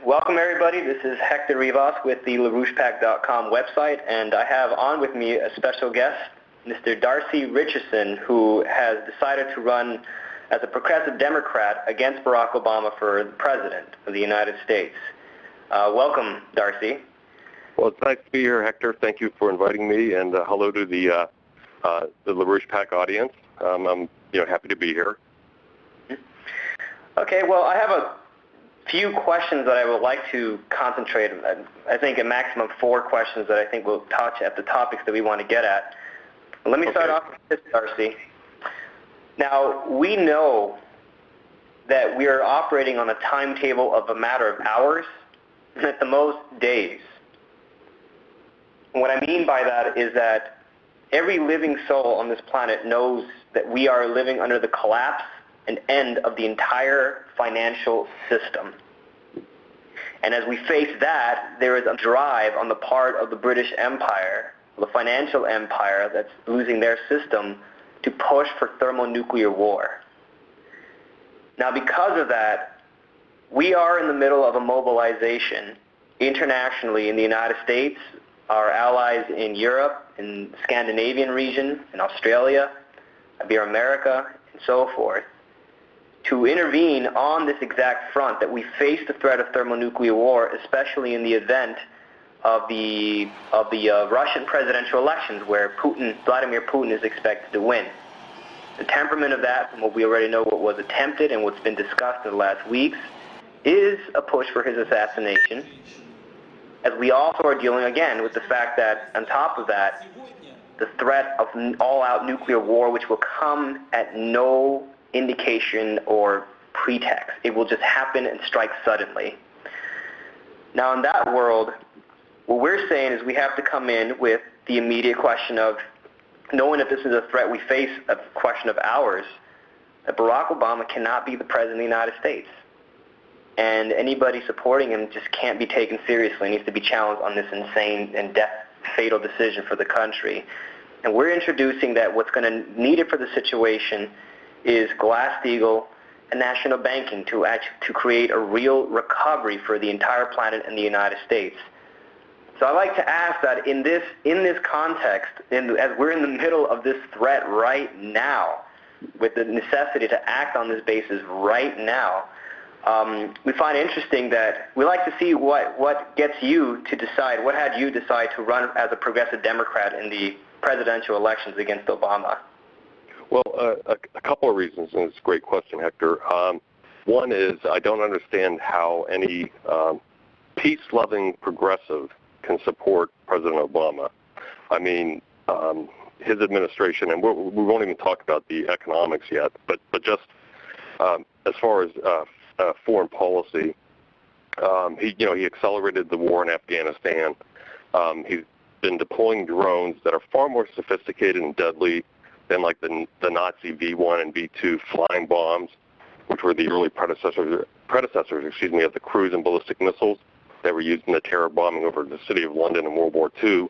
Welcome everybody, this is Hector Rivas with the LaRouchepack.com website, and I have on with me a special guest, Mr. Darcy Richardson, who has decided to run as a progressive Democrat against Barack Obama for President of the United States. Welcome, Darcy. Well, it's nice to be here, Hector. Thank you for inviting me, and hello to the LaRouche Pack audience. I'm happy to be here. Okay, well, I have a few questions that I would like to concentrate on. I think a maximum 4 questions that I think will touch at the topics that we want to get at. Let me start off with this, Darcy. Now, we know that we are operating on a timetable of a matter of hours, and at the most days. And what I mean by that is that every living soul on this planet knows that we are living under the collapse and end of the entire financial system. And as we face that, there is a drive on the part of the British Empire, the financial empire that's losing their system, to push for thermonuclear war. Now, because of that, we are in the middle of a mobilization internationally in the United States, our allies in Europe, in the Scandinavian region, in Australia, Ibero-America, and so forth, to intervene on this exact front, that we face the threat of thermonuclear war, especially in the event of the Russian presidential elections, where Vladimir Putin is expected to win. The temperament of that, from what we already know what was attempted and what's been discussed in the last weeks, is a push for his assassination, as we also are dealing again with the fact that, on top of that, the threat of all-out nuclear war, which will come at no indication or pretext. It will just happen and strike suddenly. Now, in that world, what we're saying is we have to come in with the immediate question of, knowing that this is a threat we face, a question of hours, that Barack Obama cannot be the President of the United States. And anybody supporting him just can't be taken seriously. He needs to be challenged on this insane and fatal decision for the country. And we're introducing that what's going to need it for the situation is Glass-Steagall and national banking to create a real recovery for the entire planet and the United States. So I'd like to ask that in this context, as we're in the middle of this threat right now, with the necessity to act on this basis right now, we find it interesting that we like to see what gets you to decide, what had you decide to run as a progressive Democrat in the presidential elections against Obama? Well, a couple of reasons, and it's a great question, Hector. One is I don't understand how any peace-loving progressive can support President Obama. I mean, his administration, and we won't even talk about the economics yet, but just as far as foreign policy, he accelerated the war in Afghanistan. He's been deploying drones that are far more sophisticated and deadly than like the Nazi V-1 and V-2 flying bombs, which were the early predecessors of the cruise and ballistic missiles that were used in the terror bombing over the city of London in World War II.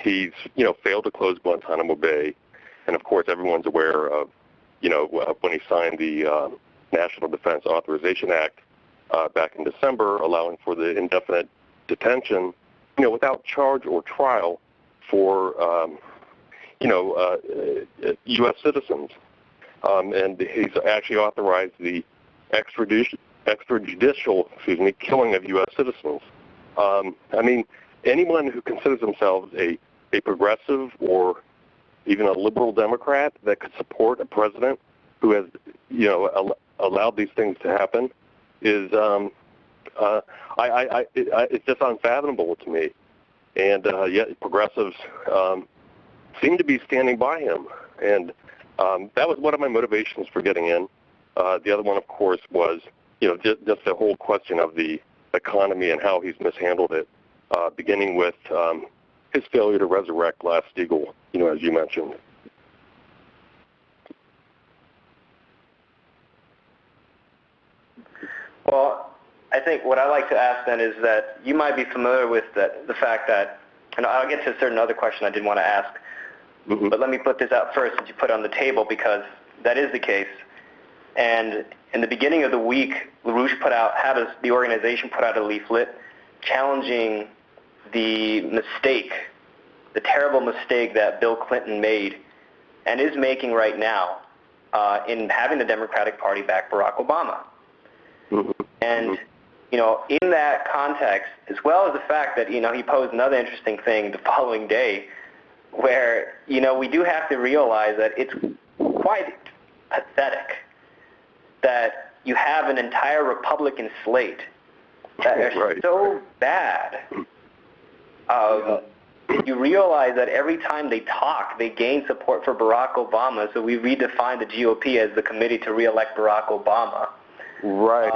He's failed to close Guantanamo Bay, and of course everyone's aware of when he signed the National Defense Authorization Act back in December, allowing for the indefinite detention, without charge or trial for U.S. citizens. And he's actually authorized the extrajudicial killing of U.S. citizens. I mean, anyone who considers themselves a progressive or even a liberal Democrat that could support a president who has, allowed these things to happen is, it's just unfathomable to me. And yet progressives seem to be standing by him. And that was one of my motivations for getting in. The other one, of course, was, just the whole question of the economy and how he's mishandled it, beginning with his failure to resurrect Glass-Steagall, as you mentioned. Well, I think what I like to ask then is that you might be familiar with the fact that, and I'll get to a certain other question I did want to ask, but let me put this out first since you put it on the table, because that is the case. And in the beginning of the week, LaRouche the organization put out a leaflet challenging the terrible mistake that Bill Clinton made and is making right now in having the Democratic Party back Barack Obama. And, in that context, as well as the fact that, he posed another interesting thing the following day where, we do have to realize that it's quite pathetic that you have an entire Republican slate that are so bad. You realize that every time they talk, they gain support for Barack Obama. So we redefined the GOP as the Committee to Re-elect Barack Obama. Right.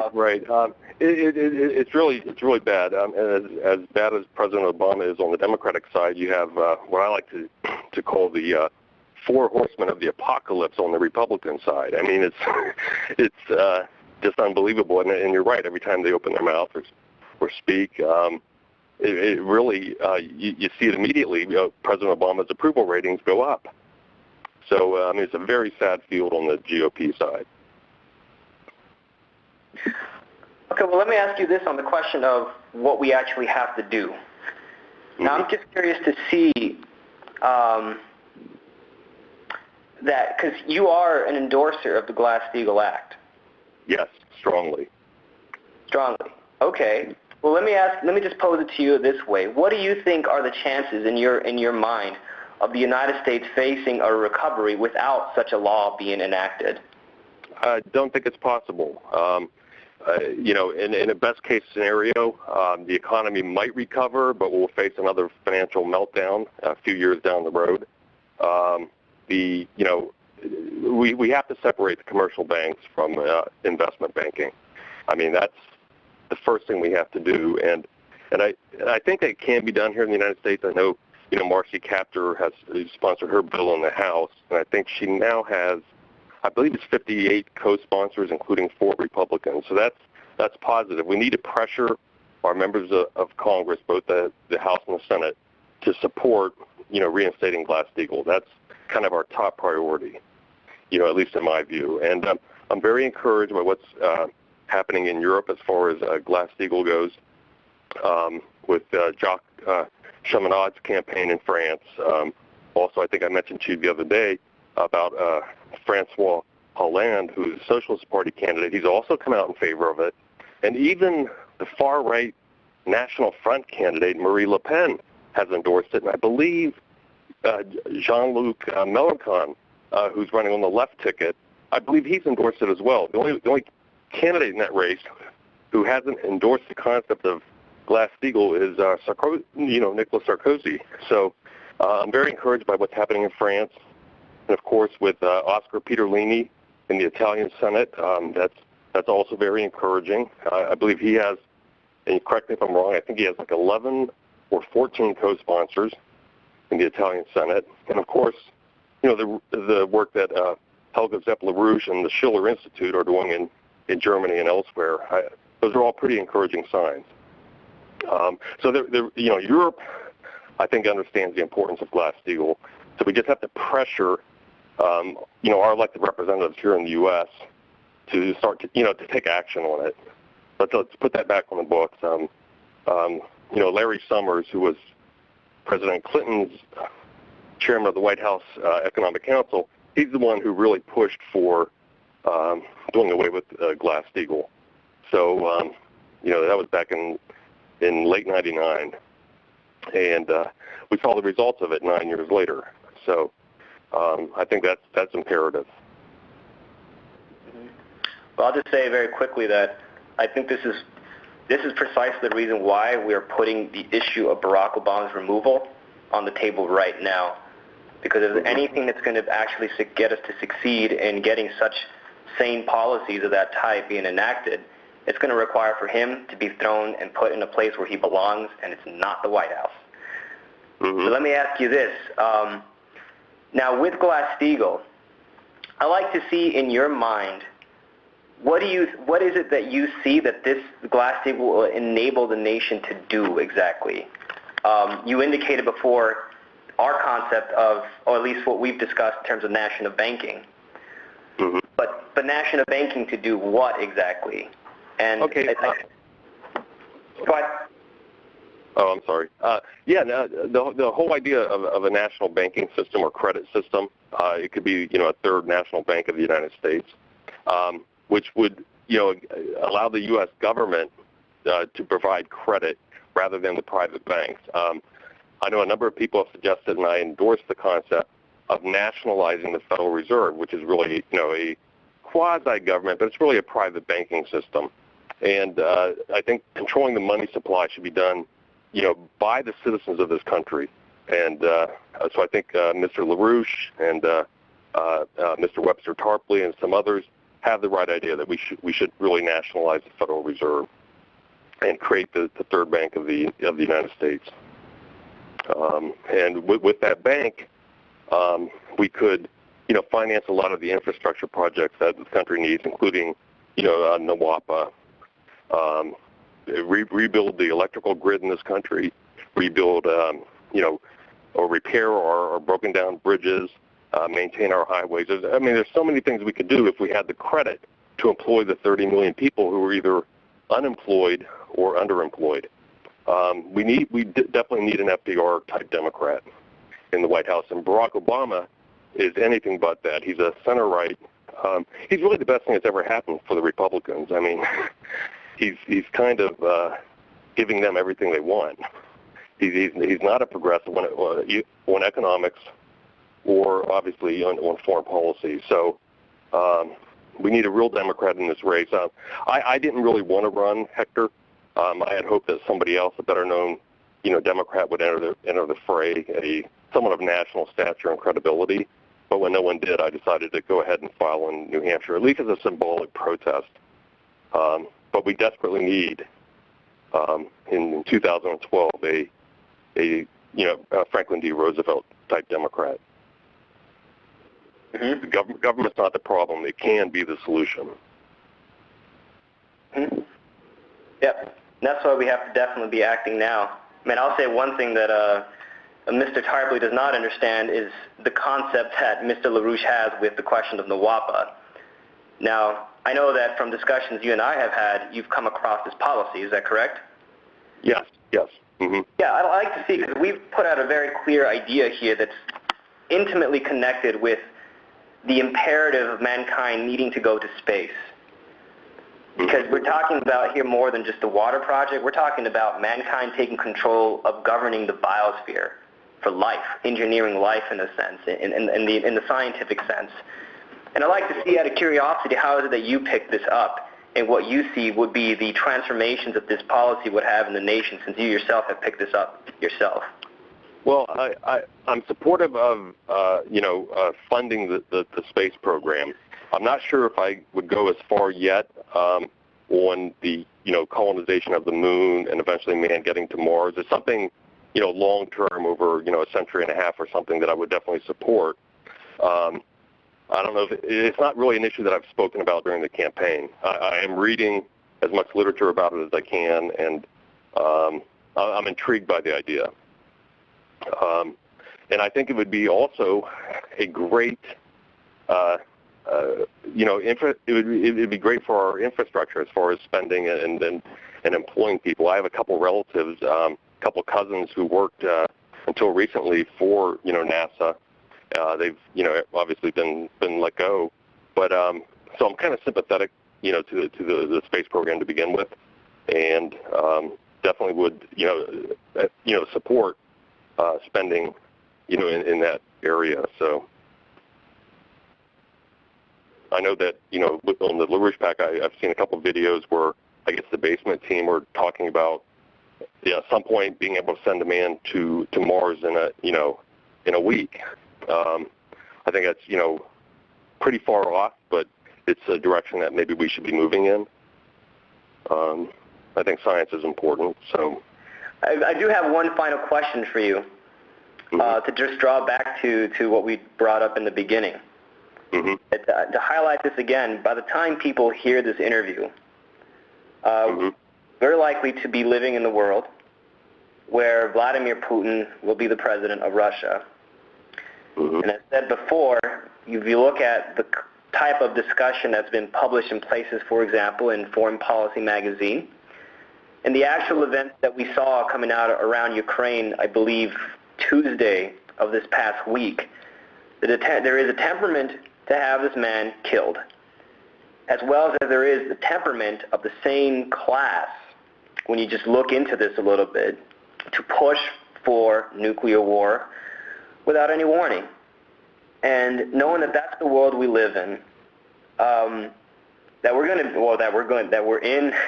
It's really bad. As bad as President Obama is on the Democratic side, you have what I like to call the four horsemen of the apocalypse on the Republican side. I mean, it's just unbelievable. And you're right. Every time they open their mouth or speak, it really you see it immediately. President Obama's approval ratings go up. So I mean, it's a very sad field on the GOP side. Okay, well, let me ask you this on the question of what we actually have to do. Now, I'm just curious to see that, because you are an endorser of the Glass-Steagall Act. Yes, strongly. Strongly. Okay. Well, let me just pose it to you this way. What do you think are the chances in your mind of the United States facing a recovery without such a law being enacted? I don't think it's possible. In a best-case scenario, the economy might recover, but we'll face another financial meltdown a few years down the road. We have to separate the commercial banks from investment banking. I mean, that's the first thing we have to do, and I think it can be done here in the United States. I know, Marcy Kaptur has sponsored her bill in the House, and I think she now has, I believe it's 58 co-sponsors, including 4 Republicans. So that's positive. We need to pressure our members of Congress, both the House and the Senate, to support, reinstating Glass-Steagall. That's kind of our top priority, at least in my view. And I'm very encouraged by what's happening in Europe as far as Glass-Steagall goes, with Jacques Cheminad's campaign in France. Also, I think I mentioned to you the other day about Francois Hollande, who's a Socialist Party candidate. He's also come out in favor of it. And even the far-right National Front candidate, Marie Le Pen, has endorsed it. And I believe Jean-Luc Mélenchon, who's running on the left ticket, I believe he's endorsed it as well. The only candidate in that race who hasn't endorsed the concept of Glass-Steagall is Nicolas Sarkozy. So I'm very encouraged by what's happening in France. And, of course, with Oscar Peterlini in the Italian Senate, that's also very encouraging. I believe he has, and correct me if I'm wrong, I think he has like 11 or 14 co-sponsors in the Italian Senate. And, of course, the work that Helga Zepp-LaRouche and the Schiller Institute are doing in Germany and elsewhere, those are all pretty encouraging signs. So, Europe, I think, understands the importance of Glass-Steagall. So we just have to pressure our elected representatives here in the U.S. to start to take action on it. But let's put that back on the books. Larry Summers, who was President Clinton's chairman of the White House Economic Council, he's the one who really pushed for doing away with Glass-Steagall. So, that was back in late '99, and we saw the results of it 9 years later. So I think that's imperative. Well, I'll just say very quickly that I think this is precisely the reason why we are putting the issue of Barack Obama's removal on the table right now. Because if there's anything that's going to actually get us to succeed in getting such sane policies of that type being enacted, it's going to require for him to be thrown and put in a place where he belongs, and it's not the White House. So let me ask you this. Now, with Glass-Steagall, I'd like to see in your mind, what is it that you see that this Glass-Steagall will enable the nation to do exactly? You indicated before our concept of, or at least what we've discussed in terms of national banking. But But national banking to do what exactly? And okay. Go ahead. Oh, I'm sorry. The whole idea of a national banking system or credit system, it could be, a third national bank of the United States, which would, allow the U.S. government to provide credit rather than the private banks. I know a number of people have suggested, and I endorse the concept of nationalizing the Federal Reserve, which is really, a quasi-government, but it's really a private banking system. And I think controlling the money supply should be done, by the citizens of this country. And so I think Mr. LaRouche and Mr. Webster Tarpley and some others have the right idea that we should really nationalize the Federal Reserve and create the third bank of the United States. And with that bank, we could, finance a lot of the infrastructure projects that the country needs, including, NWAPA, rebuild the electrical grid in this country, rebuild, or repair our broken down bridges, maintain our highways. There's so many things we could do if we had the credit to employ the 30 million people who are either unemployed or underemployed. We definitely need an FDR type Democrat in the White House, and Barack Obama is anything but that. He's a center right. He's really the best thing that's ever happened for the Republicans. He's kind of giving them everything they want. He's not a progressive on economics or obviously on foreign policy. So we need a real Democrat in this race. I didn't really want to run, Hector. I had hoped that somebody else, a better known, Democrat, would enter the fray, someone of national stature and credibility. But when no one did, I decided to go ahead and file in New Hampshire, at least as a symbolic protest. But we desperately need, in 2012, a Franklin D. Roosevelt type Democrat. Mm-hmm. The government's not the problem; it can be the solution. Mm-hmm. Yep, and that's why we have to definitely be acting now. I'll say one thing that Mr. Tarpley does not understand is the concept that Mr. LaRouche has with the question of NWAPA. Now, I know that from discussions you and I have had, you've come across this policy. Is that correct? Yes. Mm-hmm. Yeah, I'd like to see, because we've put out a very clear idea here that's intimately connected with the imperative of mankind needing to go to space. Because we're talking about here more than just the water project. We're talking about mankind taking control of governing the biosphere for life, engineering life in a sense, in the scientific sense. And I'd like to see, out of curiosity, how is it that you picked this up and what you see would be the transformations that this policy would have in the nation, since you yourself have picked this up yourself. Well, I'm supportive of, funding the space program. I'm not sure if I would go as far yet on the, colonization of the moon and eventually man getting to Mars. It's something, long term over, a century and a half or something that I would definitely support. I don't know if it's not really an issue that I've spoken about during the campaign. I am reading as much literature about it as I can, and I'm intrigued by the idea. And I think it would be also a great, it would be great for our infrastructure as far as spending and employing people. I have a couple relatives, a couple cousins who worked until recently for, NASA. They've, obviously been let go, but so I'm kind of sympathetic, to the space program to begin with, and definitely would, support spending, in that area. So I know that, on the LaRouche PAC, I've seen a couple of videos where I guess the basement team were talking about, at some point being able to send a man to Mars in a week. I think that's, pretty far off, but it's a direction that maybe we should be moving in. I think science is important. So I do have one final question for you, to just draw back to what we brought up in the beginning. Mm-hmm. To highlight this again, by the time people hear this interview, we're likely to be living in the world where Vladimir Putin will be the president of Russia. Mm-hmm. And as I said before, if you look at type of discussion that's been published in places, for example, in Foreign Policy magazine. And the actual events that we saw coming out around Ukraine, I believe Tuesday of this past week, there is a temperament to have this man killed, as well as there is the temperament of the same class, when you just look into this a little bit, to push for nuclear war without any warning. And knowing that that's the world we live in, that we're in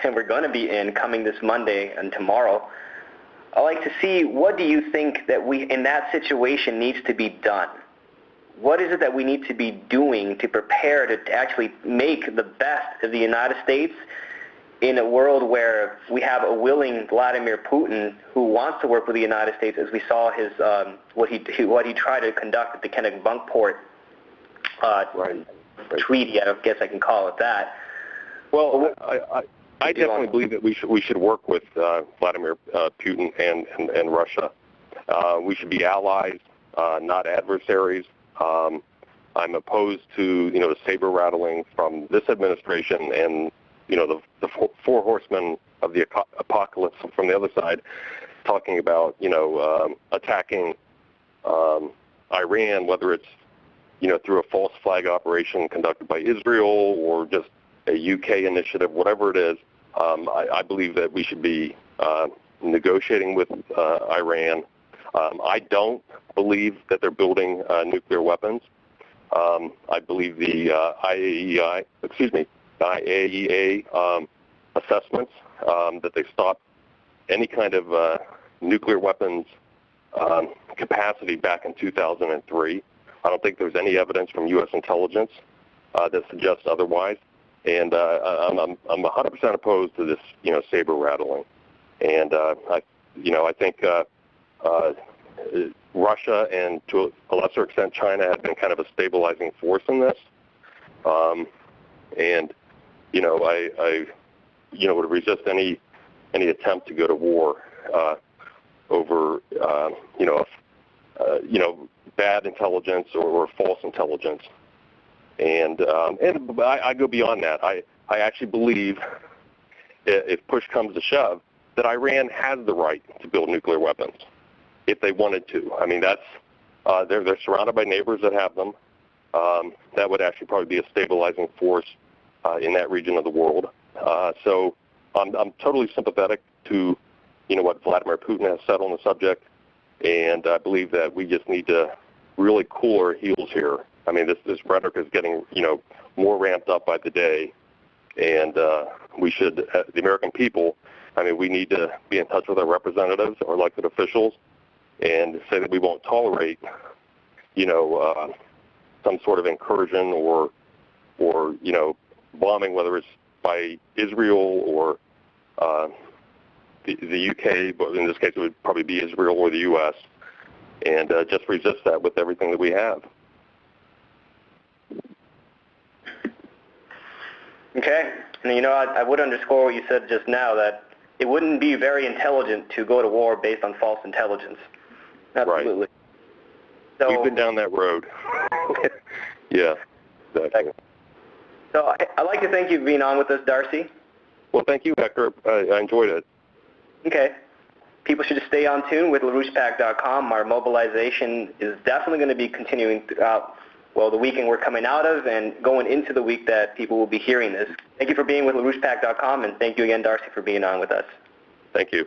and we're going to be in coming this Monday and tomorrow, I'd like to see, what do you think that we, in that situation, needs to be done? What is it that we need to be doing to prepare to actually make the best of the United States in a world where we have a willing Vladimir Putin who wants to work with the United States, as we saw his what he tried to conduct at the Kennebunkport treaty, I guess I can call it that. Well, I definitely believe that we should work with Vladimir Putin and Russia. We should be allies, not adversaries. I'm opposed to the saber rattling from this administration and the four horsemen of the apocalypse from the other side, talking about attacking Iran, whether it's through a false flag operation conducted by Israel or just a UK initiative, whatever it is. I believe that we should be negotiating with Iran. I don't believe that they're building nuclear weapons. I believe the IAEA assessments that they stopped any kind of nuclear weapons capacity back in 2003. I don't think there's any evidence from U.S. intelligence that suggests otherwise. And I'm 100% opposed to this, saber rattling. And I think Russia and to a lesser extent China have been kind of a stabilizing force in this. I would resist any attempt to go to war over bad intelligence or false intelligence. And I go beyond that. I actually believe, if push comes to shove, that Iran has the right to build nuclear weapons if they wanted to. I mean, that's they're surrounded by neighbors that have them. That would actually probably be a stabilizing force in that region of the world. So I'm totally sympathetic to what Vladimir Putin has said on the subject, and I believe that we just need to really cool our heels here. I mean, this rhetoric is getting more ramped up by the day, and we should, the American people, I mean, we need to be in touch with our representatives, our elected officials, and say that we won't tolerate some sort of incursion or bombing, whether it's by Israel or the UK, but in this case it would probably be Israel or the U.S., and just resist that with everything that we have. Okay. And I would underscore what you said just now, that it wouldn't be very intelligent to go to war based on false intelligence. Absolutely. Right. So, we've been down that road. Yeah, exactly. So I'd like to thank you for being on with us, Darcy. Well, thank you, Hector. I enjoyed it. Okay. People should stay on tune with LaRouchePAC.com. Our mobilization is definitely going to be continuing throughout, the weekend we're coming out of and going into the week that people will be hearing this. Thank you for being with LaRouchePAC.com, and thank you again, Darcy, for being on with us. Thank you.